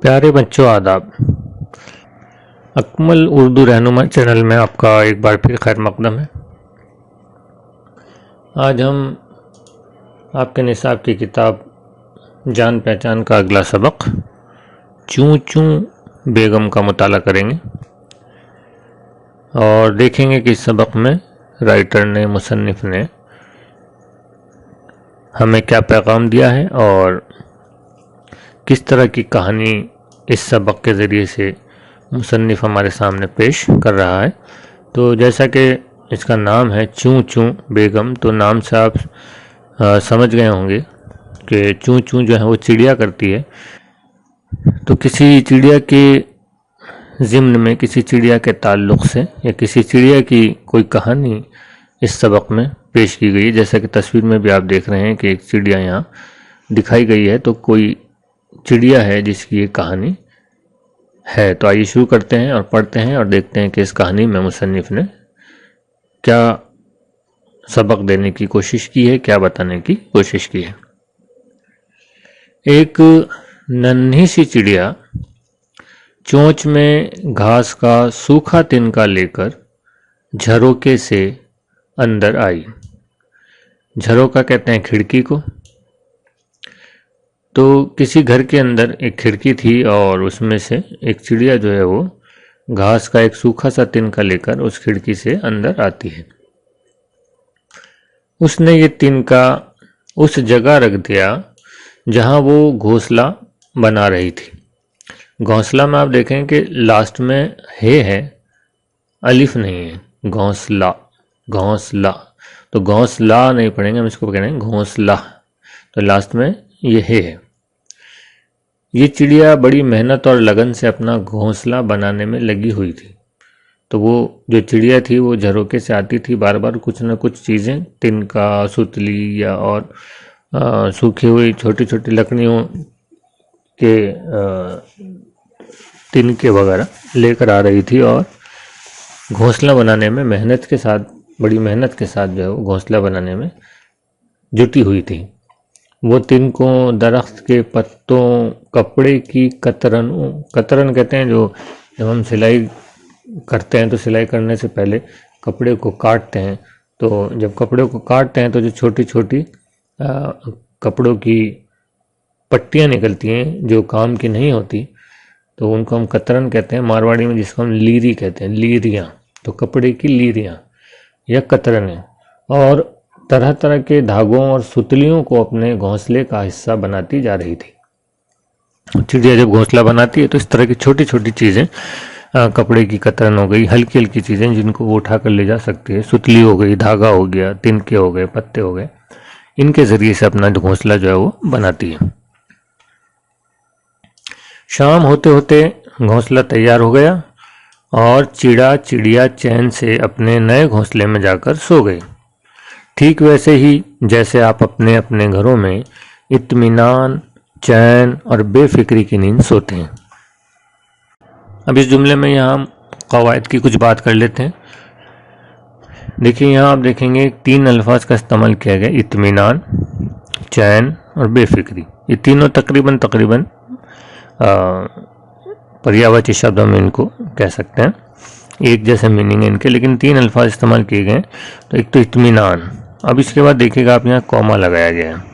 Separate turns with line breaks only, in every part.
प्यारे बच्चों, आदाब। अकमल उर्दू रहनुमा चैनल में आपका एक बार फिर खैर मकदम है। आज हम आपके निसाब की किताब जान पहचान का अगला सबक चूँ चूँ बेगम का मुताला करेंगे और देखेंगे कि इस सबक में राइटर ने, मुसन्निफ ने हमें क्या पैगाम दिया है और किस तरह की कहानी इस सबक के ज़रिए से मुसन्निफ हमारे सामने पेश कर रहा है। तो जैसा कि इसका नाम है चूँ चूँ बेगम, तो नाम से आप समझ गए होंगे कि चूँ चूँ जो है वो चिड़िया करती है। तो किसी चिड़िया के ज़िम्न में, किसी चिड़िया के ताल्लुक़ से या किसी चिड़िया की कोई कहानी इस सबक में पेश की गई है। जैसा कि तस्वीर में भी आप देख रहे हैं कि एक चिड़िया यहाँ दिखाई गई है, तो कोई चिड़िया है जिसकी ये कहानी है। तो आइए शुरू करते हैं और पढ़ते हैं और देखते हैं कि इस कहानी में मुसन्निफ ने क्या सबक देने की कोशिश की है, क्या बताने की कोशिश की है। एक नन्ही सी चिड़िया चोंच में घास का सूखा तिनका लेकर झरोके से अंदर आई। झरोका कहते हैं खिड़की को। तो किसी घर के अंदर एक खिड़की थी और उसमें से एक चिड़िया जो है वो घास का एक सूखा सा तिनका लेकर उस खिड़की से अंदर आती है। उसने ये तिनका उस जगह रख दिया जहां वो घोंसला बना रही थी। घोंसला में आप देखें कि लास्ट में है, अलिफ नहीं है। घोंसला, घोंसला, तो घोंसला नहीं पढ़ेंगे हम, इसको कह रहे हैं घोंसला। तो लास्ट में ये है। ये चिड़िया बड़ी मेहनत और लगन से अपना घोंसला बनाने में लगी हुई थी। तो वो जो चिड़िया थी वो झरोके से आती थी, बार बार कुछ न कुछ चीज़ें, तिनका, सुतली या और सूखी हुई छोटी छोटी लकड़ियों के तिनके वगैरह लेकर आ रही थी और घोंसला बनाने में मेहनत के साथ, बड़ी मेहनत के साथ जो है वो घोंसला बनाने में जुटी हुई थी। वो तिनकों, दरख्त के पत्तों, कपड़े की कतरनों, कतरन कहते हैं जो जब हम सिलाई करते हैं तो सिलाई करने से पहले कपड़े को काटते हैं। तो जब कपड़े को काटते हैं तो जो छोटी छोटी कपड़ों की पट्टियाँ निकलती हैं जो काम की नहीं होती, तो उनको हम कतरन कहते हैं। मारवाड़ी में जिसको हम लीरी कहते हैं, लीरियाँ। तो कपड़े की लीरियाँ या कतरनें, और तरह तरह के धागों और सुतलियों को अपने घोंसले का हिस्सा बनाती जा रही थी। चिड़िया जब घोंसला बनाती है तो इस तरह की छोटी छोटी चीज़ें, कपड़े की कतरन हो गई, हल्की हल्की चीज़ें जिनको वो उठा कर ले जा सकती है, सुतली हो गई, धागा हो गया, तिनके हो गए, पत्ते हो गए, इनके ज़रिए से अपना घोंसला जो है वो बनाती है। शाम होते होते घोंसला तैयार हो गया और चिड़िया चैन से अपने नए घोंसले में जाकर सो गई। ठीक वैसे ही जैसे आप अपने अपने घरों में इत्मीनान, चैन और बेफिक्री की नींद सोते हैं। अब इस जुमले में यहाँ हम कवायद की कुछ बात कर लेते हैं। देखिए, यहाँ आप देखेंगे 3 अल्फाज का इस्तेमाल किया गया, इत्मीनान, चैन और बेफिक्री। ये तीनों तकरीबन पर्यायवाची शब्द हम इनको कह सकते हैं, एक जैसे मीनिंग है इनके, लेकिन 3 अल्फाज इस्तेमाल किए गए। तो एक तो इत्मीनान, अब इसके बाद देखिएगा आप यहाँ कॉमा लगाया गया है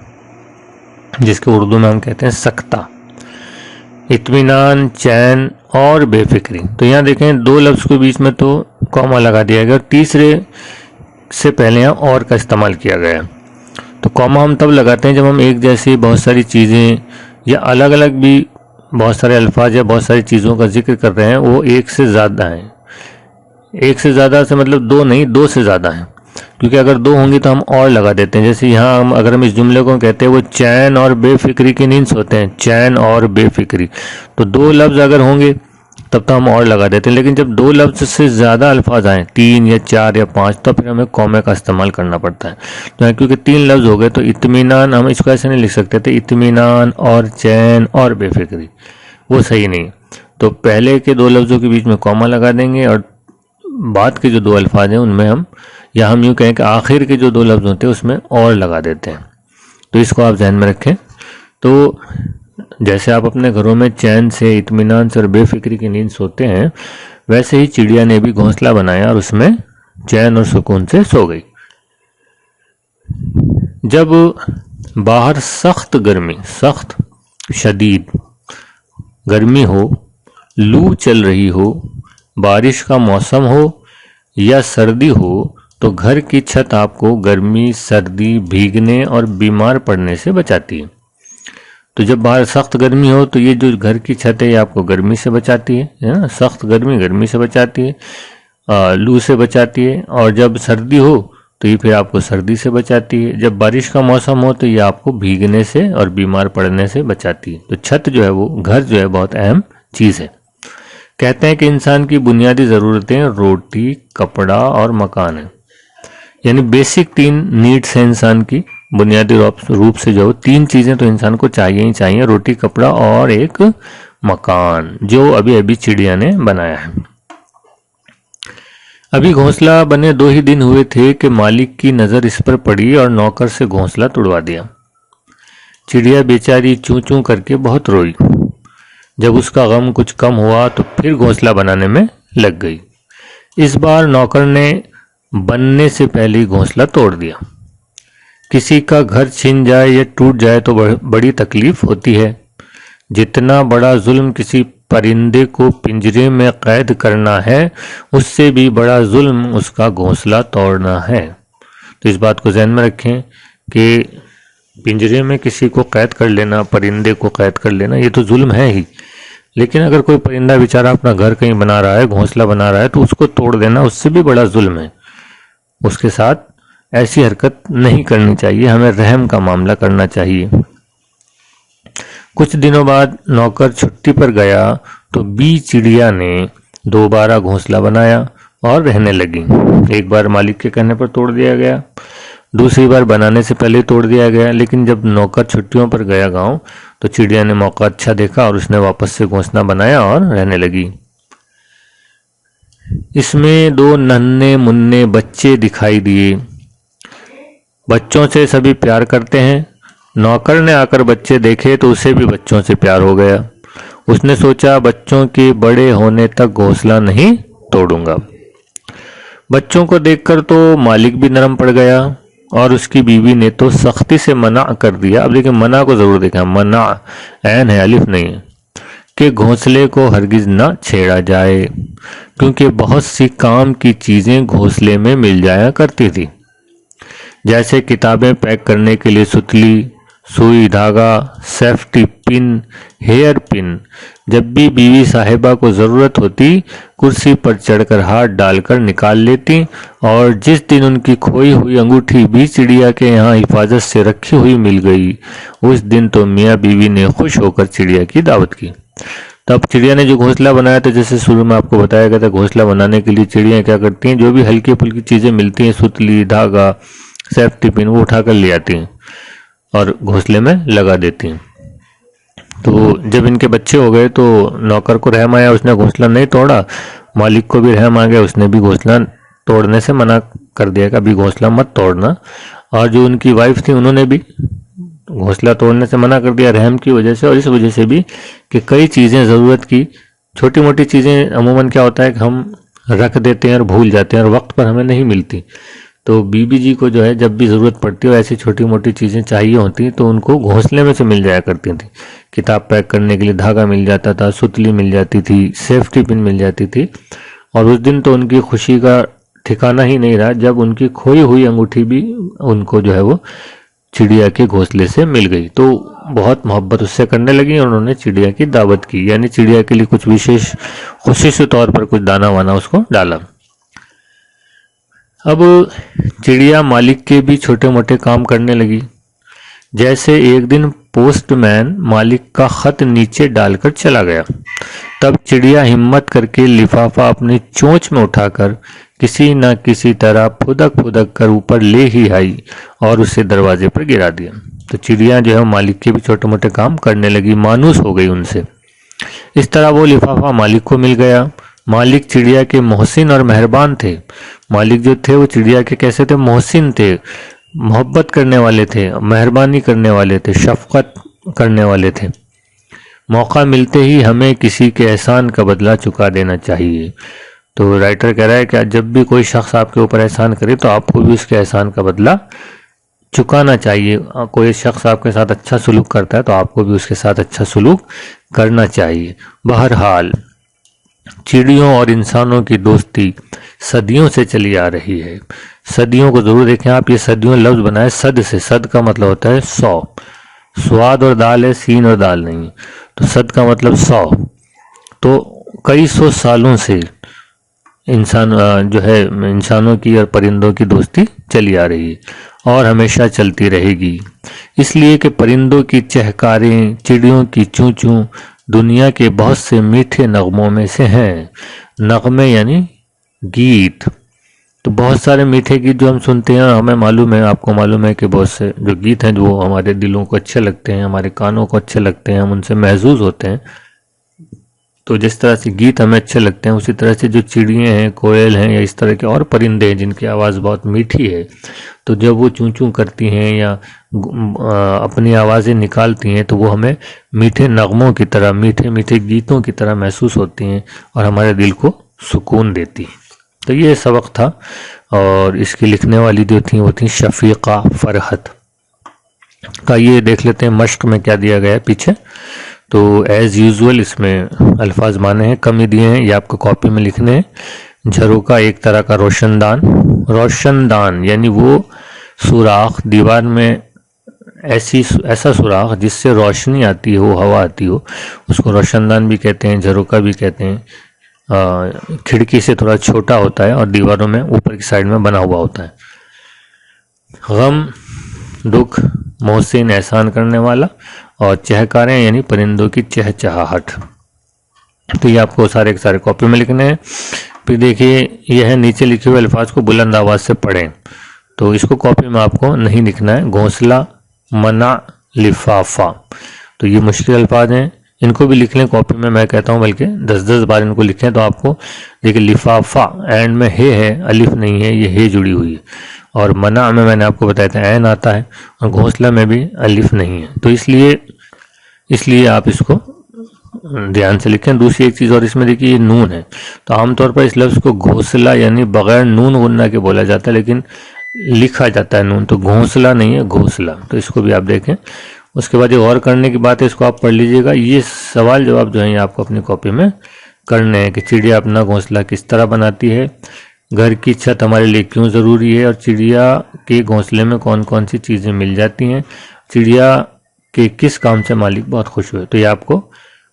जिसके उर्दू में हम कहते हैं सख्ता। इत्मीनान, चैन और बेफिक्री, तो यहाँ देखें 2 लफ्ज़ के बीच में तो कॉमा लगा दिया गया और तीसरे से पहले यहाँ और का इस्तेमाल किया गया। तो कॉमा हम तब लगाते हैं जब हम एक जैसी बहुत सारी चीज़ें या अलग अलग भी बहुत सारे अल्फाज या बहुत सारी चीज़ों का जिक्र कर रहे हैं, वो एक से ज़्यादा हैं। एक से ज़्यादा से मतलब 2 नहीं, 2 से ज़्यादा हैं, क्योंकि अगर 2 होंगी तो हम और लगा देते हैं। जैसे यहाँ हम अगर हम इस जुमले को कहते हैं वो चैन और बेफिक्री की नींद सोते हैं, चैन और बेफिक्री, तो 2 लफ्ज़ अगर होंगे तब तो हम और लगा देते हैं। लेकिन जब 2 लफ्ज़ से ज़्यादा अल्फाज आएँ, 3 या 4 या 5, तो फिर हमें कॉमे का इस्तेमाल करना पड़ता है। तो क्योंकि 3 लफ्ज़ हो गए तो इत्मीनान हम इसको ऐसे नहीं लिख सकते थे, इत्मीनान और चैन और बेफिक्री, वो सही नहीं। तो पहले के 2 लफ्ज़ों के बीच में कॉमा लगा देंगे और बाद के जो 2 अल्फाज हैं उनमें हम, या हम यूँ कहें कि आखिर के जो 2 लफ्ज़ होते हैं उसमें और लगा देते हैं। तो इसको आप ध्यान में रखें। तो जैसे आप अपने घरों में चैन से, इत्मीनान से और बेफिक्री की नींद सोते हैं, वैसे ही चिड़िया ने भी घोंसला बनाया और उसमें चैन और सुकून से सो गई। जब बाहर सख्त गर्मी, सख्त शदीद गर्मी हो, लू चल रही हो, बारिश का मौसम हो या सर्दी हो, तो घर की छत आपको गर्मी, सर्दी, भीगने और बीमार पड़ने से बचाती है। तो जब बाहर सख्त गर्मी हो तो ये जो घर की छत है ये आपको गर्मी से बचाती है ना, सख्त गर्मी गर्मी से बचाती है, लू से बचाती है। और जब सर्दी हो तो ये फिर आपको सर्दी से बचाती है। जब बारिश का मौसम हो तो ये आपको भीगने से और बीमार पड़ने से बचाती है। तो छत जो है वो, घर जो है, बहुत अहम चीज़ है। कहते हैं कि इंसान की बुनियादी ज़रूरतें रोटी, कपड़ा और मकान है, यानी बेसिक 3 नीड्स हैं इंसान की। बुनियादी रूप से जो 3 चीज़ें तो इंसान को चाहिए ही चाहिए, रोटी, कपड़ा और एक मकान, जो अभी अभी चिड़िया ने बनाया है। अभी घोंसला बने 2 ही दिन हुए थे कि मालिक की नज़र इस पर पड़ी और नौकर से घोंसला तुड़वा दिया। चिड़िया बेचारी चूं चूं करके बहुत रोई। जब उसका गम कुछ कम हुआ तो फिर घोंसला बनाने में लग गई। इस बार नौकर ने बनने से पहले ही घोंसला तोड़ दिया। किसी का घर छिन जाए या टूट जाए तो बड़ी तकलीफ होती है। जितना बड़ा जुल्म किसी परिंदे को पिंजरे में कैद करना है, उससे भी बड़ा जुल्म उसका घोंसला तोड़ना है। तो इस बात को ध्यान में रखें कि पिंजरे में किसी को कैद कर लेना, परिंदे को कैद कर लेना, ये तो जुल्म है ही। लेकिन अगर कोई परिंदा बेचारा अपना घर कहीं बना रहा है, घोंसला बना रहा है, तो उसको तोड़ देना उससे भी बड़ा जुल्म है। उसके साथ ऐसी हरकत नहीं करनी चाहिए, हमें रहम का मामला करना चाहिए। कुछ दिनों बाद नौकर छुट्टी पर गया तो बी चिड़िया ने दोबारा घोंसला बनाया और रहने लगी। एक बार मालिक के कहने पर तोड़ दिया गया, दूसरी बार बनाने से पहले तोड़ दिया गया। लेकिन जब नौकर छुट्टियों पर गया गांव तो चिड़िया ने मौका अच्छा देखा और उसने वापस से घोंसला बनाया और रहने लगी। इसमें 2 नन्हे मुन्ने बच्चे दिखाई दिए। बच्चों से सभी प्यार करते हैं। नौकर ने आकर बच्चे देखे तो उसे भी बच्चों से प्यार हो गया। उसने सोचा बच्चों के बड़े होने तक घोंसला नहीं तोड़ूंगा। बच्चों को देखकर तो मालिक भी नरम पड़ गया और उसकी बीवी ने तो सख्ती से मना कर दिया। अब देखिए, मना को जरूर देखा, मना ऐन है, अलिफ नहीं है, कि घोंसले को हरगिज न छेड़ा जाए, क्योंकि बहुत सी काम की चीजें घोंसले में मिल जाया करती थी, जैसे किताबें पैक करने के लिए सुतली, सुई धागा, सेफ्टी पिन, हेयर पिन। जब भी बीवी साहिबा को जरूरत होती, कुर्सी पर चढ़कर हाथ डालकर निकाल लेती। और जिस दिन उनकी खोई हुई अंगूठी भी चिड़िया के यहाँ हिफाजत से रखी हुई मिल गई, उस दिन तो मियाँ बीवी ने खुश होकर चिड़िया की दावत की। तब चिड़िया ने जो घोंसला बनाया था, जैसे शुरू में आपको बताया गया था, घोंसला बनाने के लिए चिड़िया क्या करती हैं, जो भी हल्की फुल्की चीजें मिलती हैं, सुतली, धागा, सेफ्टी पिन, वो उठाकर ले आती हैं और घोंसले में लगा देती हैं। तो जब इनके बच्चे हो गए तो नौकर को रहम आया, उसने घोंसला नहीं तोड़ा। मालिक को भी रहम आ गया, उसने भी घोंसला तोड़ने से मना कर दिया कि अभी घोंसला मत तोड़ना। और जो उनकी वाइफ थी उन्होंने भी घोंसला तोड़ने से मना कर दिया, रहम की वजह से। और इस वजह से भी कि कई चीज़ें, ज़रूरत की छोटी मोटी चीज़ें अमूमन क्या होता है कि हम रख देते हैं और भूल जाते हैं और वक्त पर हमें नहीं मिलती। तो बीबी जी को जो है जब भी ज़रूरत पड़ती है ऐसी छोटी मोटी चीज़ें चाहिए होती तो उनको घोंसले में से मिल जाया करती थी। किताब पैक करने के लिए धागा मिल जाता था, सुतली मिल जाती थी, सेफ्टी पिन मिल जाती थी। और उस दिन तो उनकी खुशी का ठिकाना ही नहीं रहा जब उनकी खोई हुई अंगूठी भी उनको जो है वो चिड़िया के घोंसले से मिल गई। तो बहुत मोहब्बत उससे करने लगी और उन्होंने चिड़िया की दावत की, यानी चिड़िया के लिए कुछ विशेष खुशी तौर पर कुछ दाना वाना उसको डाला। अब चिड़िया मालिक के भी छोटे मोटे काम करने लगी। जैसे एक दिन पोस्टमैन मालिक का खत नीचे डालकर चला गया, तब चिड़िया हिम्मत करके लिफाफा अपनी चोंच में उठाकर किसी न किसी तरह फुदक फुदक कर ऊपर ले ही आई और उसे दरवाजे पर गिरा दिया। तो चिड़िया जो है मालिक के भी छोटे मोटे काम करने लगी, मानूस हो गई उनसे। इस तरह वो लिफाफा मालिक को मिल गया। मालिक चिड़िया के मोहसिन और मेहरबान थे। मालिक जो थे वो चिड़िया के कैसे थे, मोहसिन थे, मोहब्बत करने वाले थे, मेहरबानी करने वाले थे, शफकत करने वाले थे। मौका मिलते ही हमें किसी के एहसान का बदला चुका देना चाहिए। तो राइटर कह रहा है कि जब भी कोई शख्स आपके ऊपर एहसान करे तो आपको भी उसके एहसान का बदला चुकाना चाहिए। कोई शख्स आपके साथ अच्छा सलूक करता है तो आपको भी उसके साथ अच्छा सलूक करना चाहिए। बहरहाल चिड़ियों और इंसानों की दोस्ती सदियों से चली आ रही है। सदियों को जरूर देखें आप, ये सदियों लफ्ज बनाए सद से। सद का मतलब होता है 100, स्वाद और दाल है, सीन और दाल नहीं। तो सद का मतलब 100। तो कई सौ सालों से इंसान जो है इंसानों की और परिंदों की दोस्ती चली आ रही है और हमेशा चलती रहेगी। इसलिए कि परिंदों की चहकारें, चिड़ियों की चूं चूं दुनिया के बहुत से मीठे नगमों में से हैं। नगमे यानी गीत। तो बहुत सारे मीठे गीत जो हम सुनते हैं, हमें मालूम है, आपको मालूम है कि बहुत से जो गीत हैं जो हमारे दिलों को अच्छे लगते हैं, हमारे कानों को अच्छे लगते हैं, हम उनसे महजूज होते हैं। तो जिस तरह से गीत हमें अच्छे लगते हैं उसी तरह से जो चिड़ियाँ हैं, कोयल हैं या इस तरह के और परिंदे हैं जिनकी आवाज़ बहुत मीठी है, तो जब वो चूं चूं करती हैं या अपनी आवाज़ें निकालती हैं तो वो हमें मीठे नगमों की तरह, मीठे मीठे गीतों की तरह महसूस होती हैं और हमारे दिल को सुकून देती हैं। तो ये सबक था और इसकी लिखने वाली जो थी वो थी शफीक़ा फरहत का। ये देख लेते हैं मश्क में क्या दिया गया है पीछे। तो एज़ यूजुअल इसमें अल्फाज माने हैं, कम ही दिए हैं, ये आपको कॉपी में लिखने हैं। झरोका एक तरह का रोशनदान। रोशनदान यानी वो सुराख दीवार में, ऐसा सुराख जिससे रोशनी आती हो, हवा आती हो, उसको रोशनदान भी कहते हैं, झरोका भी कहते हैं। खिड़की से थोड़ा छोटा होता है और दीवारों में ऊपर की साइड में बना हुआ होता है। गम दुख, मोहसिन एहसान करने वाला, और चहकारें यानी परिंदों की चहचहाहट। तो ये आपको सारे के सारे कॉपी में लिखने हैं। फिर देखिए यह है नीचे लिखे हुए अल्फाज को बुलंद आवाज़ से पढ़ें। तो इसको कॉपी में आपको नहीं लिखना है। घोंसला, मना, लिफाफा, तो ये मुश्किल अल्फाज हैं, इनको भी लिख लें कॉपी में। मैं कहता हूँ बल्कि 10-10 बार इनको लिखें तो आपको देखिए लिफाफा एंड में हे है, अलिफ नहीं है, ये हे जुड़ी हुई है। और मना में मैंने आपको बताया था ऐन आता है, और घोंसला में भी अलिफ नहीं है। तो इसलिए आप इसको ध्यान से लिखें। दूसरी एक चीज़ और इसमें देखिए, ये नून है, तो आमतौर पर इस लफ्ज़ को घोंसला यानी बगैर नून गुन्ना के बोला जाता है, लेकिन लिखा जाता है नून, तो घोंसला नहीं है, घोंसला। तो इसको भी आप देखें। उसके बाद ये गौर करने की बात है, इसको आप पढ़ लीजिएगा। ये सवाल जवाब जो है आपको अपनी कॉपी में करने हैं कि चिड़िया अपना घोंसला किस तरह बनाती है, घर की छत हमारे लिए क्यों ज़रूरी है, और चिड़िया के घोंसले में कौन कौन सी चीज़ें मिल जाती हैं, चिड़िया के किस काम से मालिक बहुत खुश हुए। तो ये आपको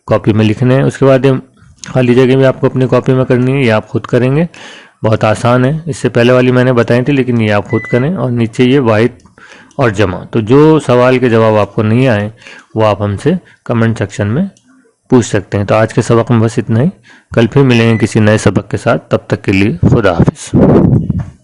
कॉपी में लिखने हैं। उसके बाद ये खाली जगह भी आपको अपनी कॉपी में करनी है, ये आप खुद करेंगे, बहुत आसान है। इससे पहले वाली मैंने बताई थी, लेकिन ये आप खुद करें। और नीचे ये वाहिद और जमा, तो जो सवाल के जवाब आपको नहीं आए वो आप हमसे कमेंट सेक्शन में पूछ सकते हैं। तो आज के सबक में बस इतना ही। कल फिर मिलेंगे किसी नए सबक के साथ, तब तक के लिए खुदा हाफिज़।